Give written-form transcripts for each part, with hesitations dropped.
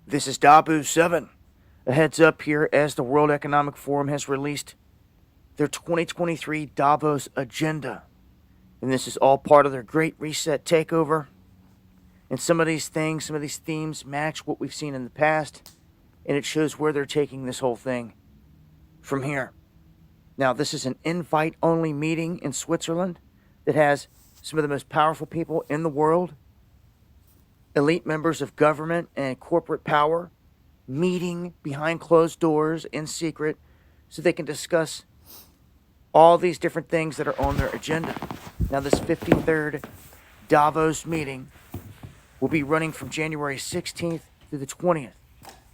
This is Dabu7. A heads up here as the World Economic Forum has released their 2023 Davos agenda. And this is all part of their Great Reset takeover. And some of these things, some of these themes match what we've seen in the past. And it shows where they're taking this whole thing from here. Now, this is an invite-only meeting in Switzerland that has some of the most powerful people in the world, elite members of government and corporate power, meeting behind closed doors in secret so they can discuss all these different things that are on their agenda. Now, this 53rd Davos meeting will be running from January 16th through the 20th,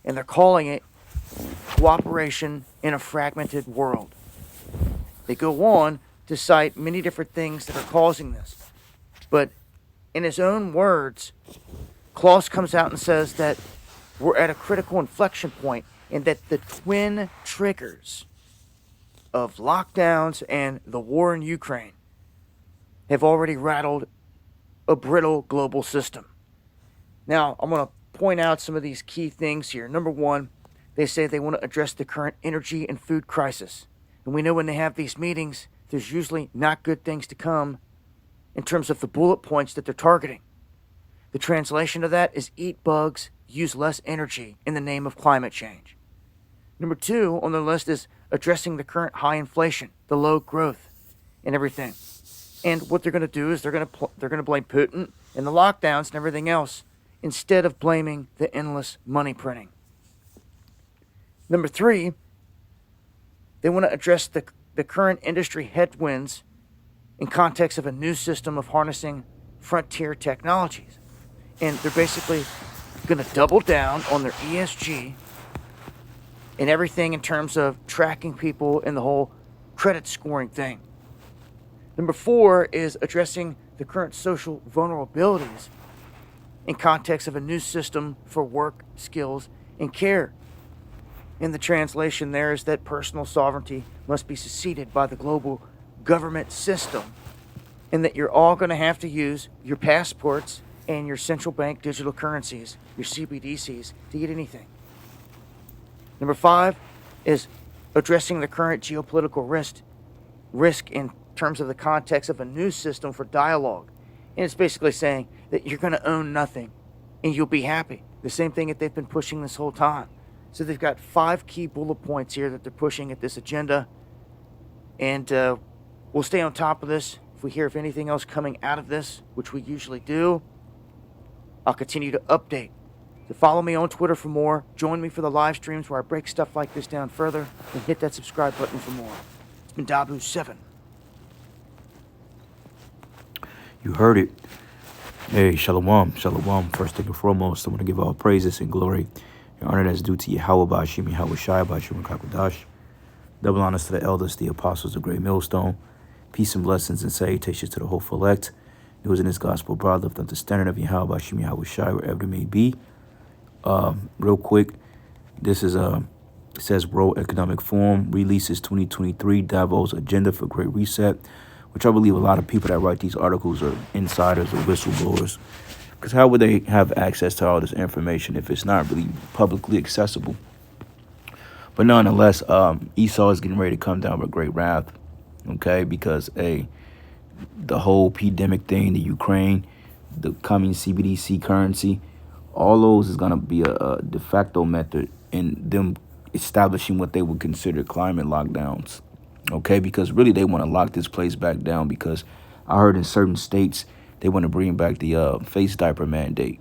and they're calling it Cooperation in a Fragmented World. They go on to cite many different things that are causing this, but in his own words, Klaus comes out and says that we're at a critical inflection point and that the twin triggers of lockdowns and the war in Ukraine have already rattled a brittle global system. Now, I'm going to point out some of these key things here. Number one, they say they want to address the current energy and food crisis. And we know when they have these meetings, there's usually not good things to come in terms of the bullet points that they're targeting. The translation of that is eat bugs, use less energy in the name of climate change. Number two on the list is addressing the current high inflation, the low growth, and everything. And what they're going to do is they're going to blame Putin and the lockdowns and everything else instead of blaming the endless money printing. Number three, they want to address the current industry headwinds in context of a new system of harnessing frontier technologies. And they're basically going to double down on their ESG and everything in terms of tracking people and the whole credit scoring thing. Number four is addressing the current social vulnerabilities in context of a new system for work, skills, and care. And the translation there is that personal sovereignty must be succeeded by the global government system, and that you're all going to have to use your passports and your central bank digital currencies, your CBDCs, to get anything. Number five is addressing the current geopolitical risk in terms of the context of a new system for dialogue. And it's basically saying that you're going to own nothing and you'll be happy. The same thing that they've been pushing this whole time. So they've got 5 key bullet points here that they're pushing at this agenda. And we'll stay on top of this. If we hear of anything else coming out of this, which we usually do, I'll continue to update. So follow me on Twitter for more. Join me for the live streams where I break stuff like this down further. And hit that subscribe button for more. It's been Dabu7. You heard it. Hey, shalom, shalom. First thing and foremost, I want to give all praises and glory and honor that's due to Yahweh Bashim, Yahweh Shai, Bashim Kakodash. Double honors to the elders, the apostles, the great millstone. Peace and blessings and salutations to the hopeful elect. Those in this gospel broad lift up the standard of Yahweh Bashim, Yahweh Shai, wherever it may be. Real quick, this is it says World Economic Forum releases 2023 Davos Agenda for Great Reset, which I believe a lot of people that write these articles are insiders or whistleblowers. Because how would they have access to all this information if it's not really publicly accessible? But nonetheless, Esau is getting ready to come down with great wrath, okay? Because the whole pandemic thing, the Ukraine, the coming CBDC currency, all those is going to be a de facto method in them establishing what they would consider climate lockdowns. Okay, because really they want to lock this place back down, because I heard in certain states they want to bring back the face diaper mandate.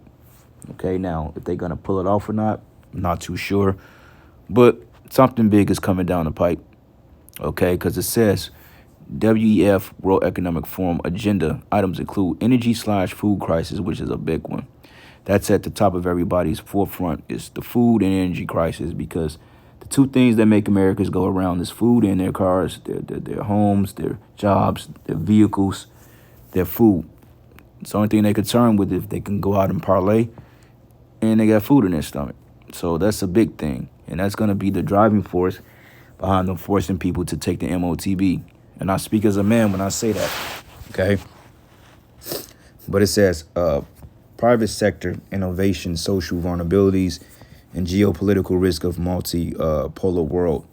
Okay, now if they're going to pull it off or not, I'm not too sure. But something big is coming down the pipe. Okay, because it says WEF World Economic Forum agenda items include energy/food crisis, which is a big one. That's at the top of everybody's forefront, is the food and energy crisis, because the two things that make Americans go around is food and their cars, their homes, their jobs, their vehicles, their food. It's the only thing they're concerned with, if they can go out and parlay and they got food in their stomach. So that's a big thing. And that's going to be the driving force behind them forcing people to take the MOTB. And I speak as a man when I say that. Okay. But it says private sector innovation, social vulnerabilities, and geopolitical risk of multi-polar world.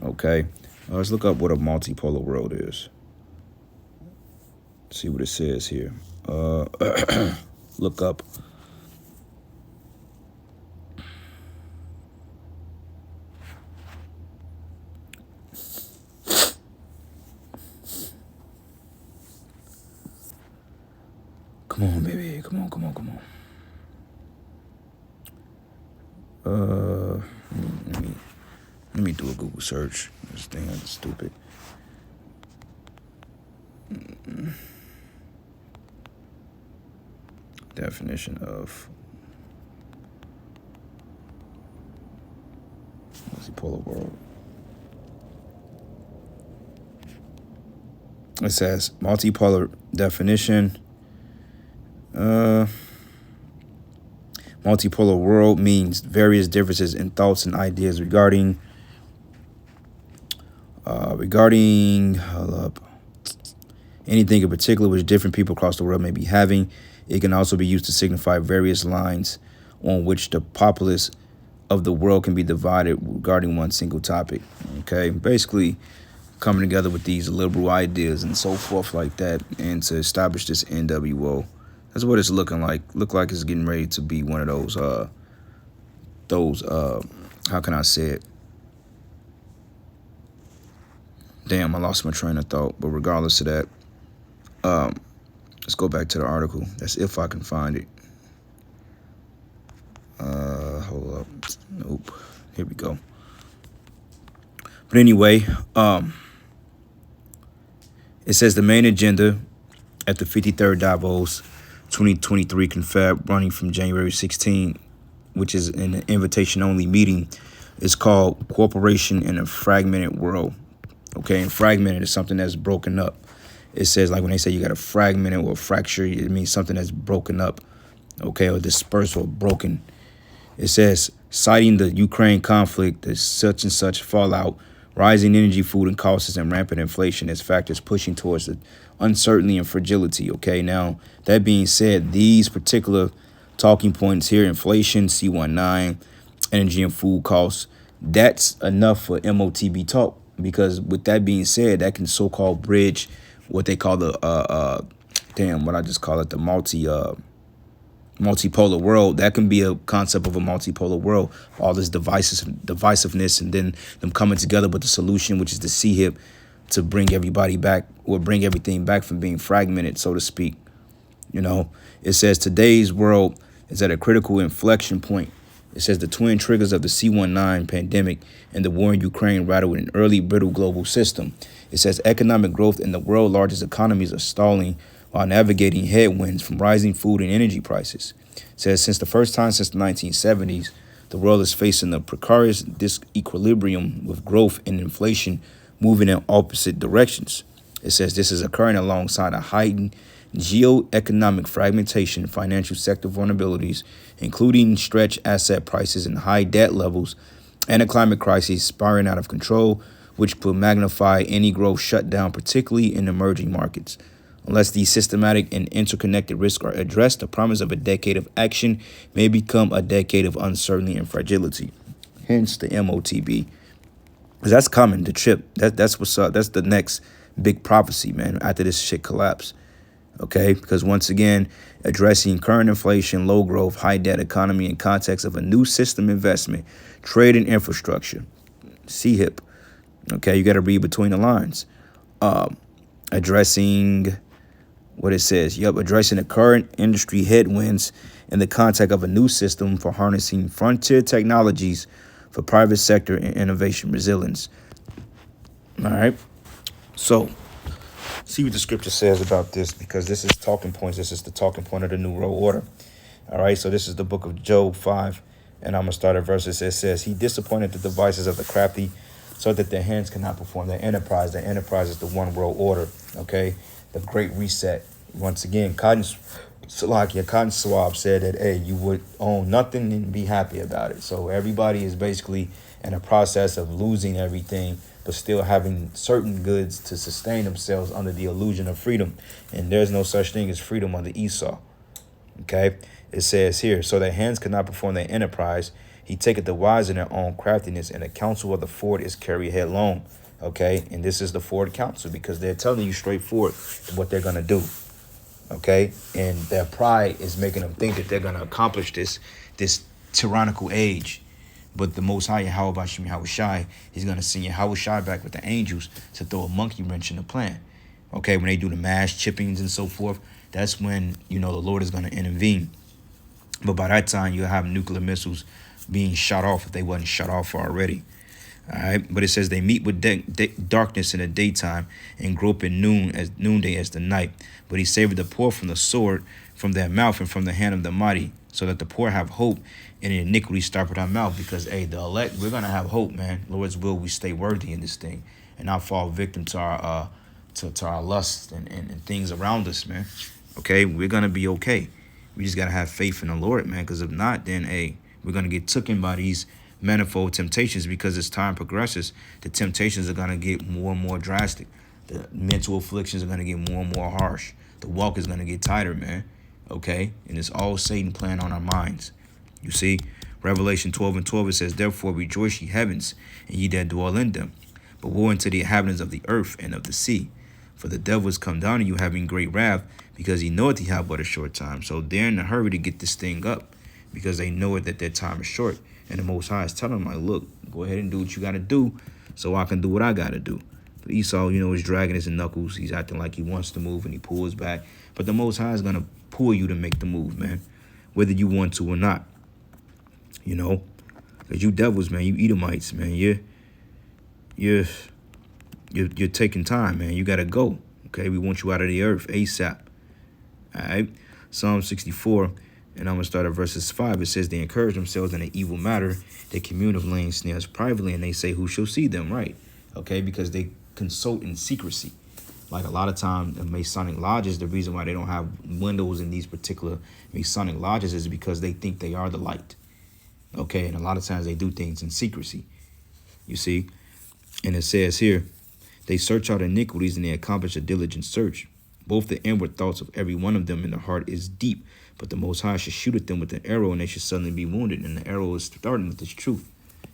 Okay, let's look up what a multipolar world is. See what it says here. Look up. Come on, baby. Come on, come on, come on. Let me do a Google search. This thing is stupid. Definition of multipolar world. It says multipolar definition. Multipolar world means various differences in thoughts and ideas regarding anything in particular which different people across the world may be having. It can also be used to signify various lines on which the populace of the world can be divided regarding one single topic. Okay, basically coming together with these liberal ideas and so forth like that, and to establish this NWO. That's what it's looking like. Look like it's getting ready to be one of those how can I say it? Damn, I lost my train of thought. But regardless of that, let's go back to the article. That's if I can find it. Hold up. Nope. Here we go. But anyway, it says the main agenda at the 53rd Davos 2023 Confab, running from January 16, which is an invitation-only meeting, is called Cooperation in a Fragmented World. Okay, and fragmented is something that's broken up. It says, like when they say you got a fragmented or a fracture, it means something that's broken up, okay, or dispersed or broken. It says, citing the Ukraine conflict, the such and such fallout, rising energy, food, and costs, and rampant inflation as factors pushing towards the uncertainty and fragility. Okay, now that being said, these particular talking points here, inflation, C19, energy and food costs, that's enough for MOTB talk, because with that being said, that can so-called bridge what they call the multipolar world. That can be a concept of a multipolar world. All this divisiveness, and then them coming together with the solution, which is the CHIP, to bring everybody back, or bring everything back from being fragmented, so to speak. You know, it says today's world is at a critical inflection point. It says the twin triggers of the C19 pandemic and the war in Ukraine rattled an early brittle global system. It says economic growth in the world's largest economies are stalling while navigating headwinds from rising food and energy prices. It says since the first time since the 1970s, the world is facing a precarious disequilibrium with growth and inflation moving in opposite directions. It says this is occurring alongside a heightened geoeconomic fragmentation, financial sector vulnerabilities, including stretched asset prices and high debt levels, and a climate crisis spiraling out of control, which could magnify any growth shutdown, particularly in emerging markets. Unless these systematic and interconnected risks are addressed, the promise of a decade of action may become a decade of uncertainty and fragility. Hence the MOTB. Because that's coming, the chip. That's what's up. That's the next big prophecy, man, after this shit collapse. Okay, because once again, addressing current inflation, low growth, high debt economy in context of a new system investment, trade and infrastructure, CHIP. Okay, you got to read between the lines. Addressing what it says. Addressing the current industry headwinds in the context of a new system for harnessing frontier technologies for private sector and innovation resilience. All right, so see what the scripture says about this, because this is talking points. This is the talking point of the New World Order. All right, so this is the book of Job 5, and I'm going to start at verses. It says, he disappointed the devices of the crafty so that their hands cannot perform their enterprise. Their enterprise is the one world order, okay? The great reset. Once again, Cotton Swab said that, hey, you would own nothing and be happy about it. So everybody is basically in a process of losing everything, but still having certain goods to sustain themselves under the illusion of freedom. And there's no such thing as freedom under Esau. Okay? It says here, so their hands could not perform their enterprise. He taketh the wise in their own craftiness, and the counsel of the forward is carried headlong. Okay, and this is the forward counsel because they're telling you straightforward what they're gonna do. Okay, and their pride is making them think that they're gonna accomplish this tyrannical age. But the Most High, Yahweh Bashim Yahushai, he's gonna send Yahushai back with the angels to throw a monkey wrench in the plan. Okay, when they do the mass chippings and so forth, that's when the Lord is gonna intervene. But by that time, you'll have nuclear missiles being shot off if they wasn't shut off already. All right, but it says they meet with darkness in the daytime and grope in noonday as the night. But he saved the poor from the sword, from their mouth, and from the hand of the mighty, so that the poor have hope, and iniquity stop at our mouth. Because the elect, we're gonna have hope, man. Lord's will, we stay worthy in this thing, and not fall victim to our to our lusts and things around us, man. Okay, we're gonna be okay. We just gotta have faith in the Lord, man. Because if not, then we're gonna get taken by these manifold temptations, because as time progresses, the temptations are going to get more and more drastic. The mental afflictions are going to get more and more harsh. The walk is going to get tighter, man. Okay? And it's all Satan playing on our minds. You see? Revelation 12:12, it says, therefore rejoice, ye heavens, and ye that dwell in them. But woe unto the inhabitants of the earth and of the sea. For the devil is come down to you having great wrath, because he knoweth he have but a short time. So they're in a hurry to get this thing up, because they know that their time is short. And the Most High is telling them, like, look, go ahead and do what you got to do so I can do what I got to do. But Esau, is dragging his knuckles. He's acting like he wants to move, and he pulls back. But the Most High is going to pull you to make the move, man, whether you want to or not. Because you devils, man, you Edomites, man, you're taking time, man. You got to go, okay? We want you out of the earth ASAP, all right? Psalm 64. And I'm going to start at verses 5. It says, they encourage themselves in an evil matter. They commune of laying snares privately, and they say, who shall see them? Right. Okay, because they consult in secrecy. Like a lot of times, the Masonic lodges, the reason why they don't have windows in these particular Masonic lodges is because they think they are the light. Okay, and a lot of times they do things in secrecy. You see? And it says here, they search out iniquities, and they accomplish a diligent search. Both the inward thoughts of every one of them in the heart is deep. But the Most High should shoot at them with an arrow, and they should suddenly be wounded. And the arrow is starting with this truth,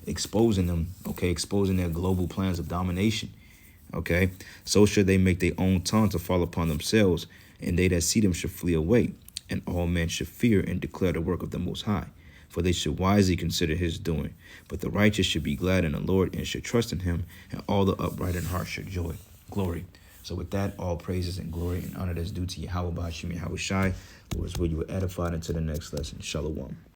exposing them, okay, exposing their global plans of domination, okay? So should they make their own tongue to fall upon themselves, and they that see them should flee away. And all men should fear and declare the work of the Most High, for they should wisely consider his doing. But the righteous should be glad in the Lord and should trust in him, and all the upright in heart should joy. Glory. So with that, all praises and glory and honor that's due to Yahweh Bashim Yahushai. Lord's will, you were edified into the next lesson. Shalom.